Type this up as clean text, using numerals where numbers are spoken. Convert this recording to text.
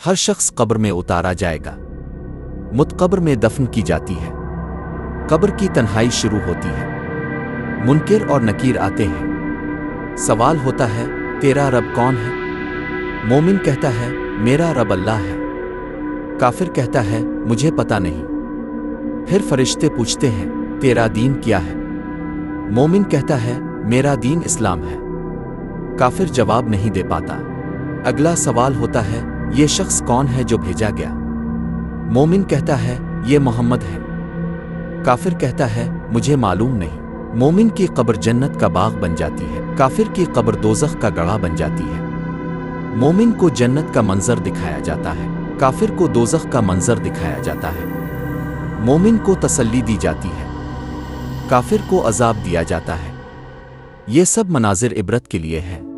हर शख्स कब्र में उतारा जाएगा। मुतकब्र में दफन की जाती है। कब्र की तन्हाई शुरू होती है। मुनकिर और नकीर आते हैं। सवाल होता है, तेरा रब कौन है? मोमिन कहता है, मेरा रब अल्लाह है। काफिर कहता है, मुझे पता नहीं। फिर फरिश्ते पूछते हैं, तेरा दीन क्या है? मोमिन कहता है, मेरा दीन इस्लाम है। काफिर जवाब नहीं दे पाता। अगला सवाल होता है, ये शख्स कौन है जो भेजा गया? मोमिन कहता है, ये मोहम्मद है। काफिर कहता है, मुझे मालूम नहीं। मोमिन की कब्र जन्नत का बाग बन जाती है। काफिर की कब्र दोज़ख का गड़ा बन जाती है। मोमिन को जन्नत का मंजर दिखाया जाता है। काफिर को दोज़ख का मंजर दिखाया जाता है। मोमिन को तसल्ली दी जाती है। काफिर को अजाब दिया जाता है। ये सब मनाजिर इबरत के लिए है।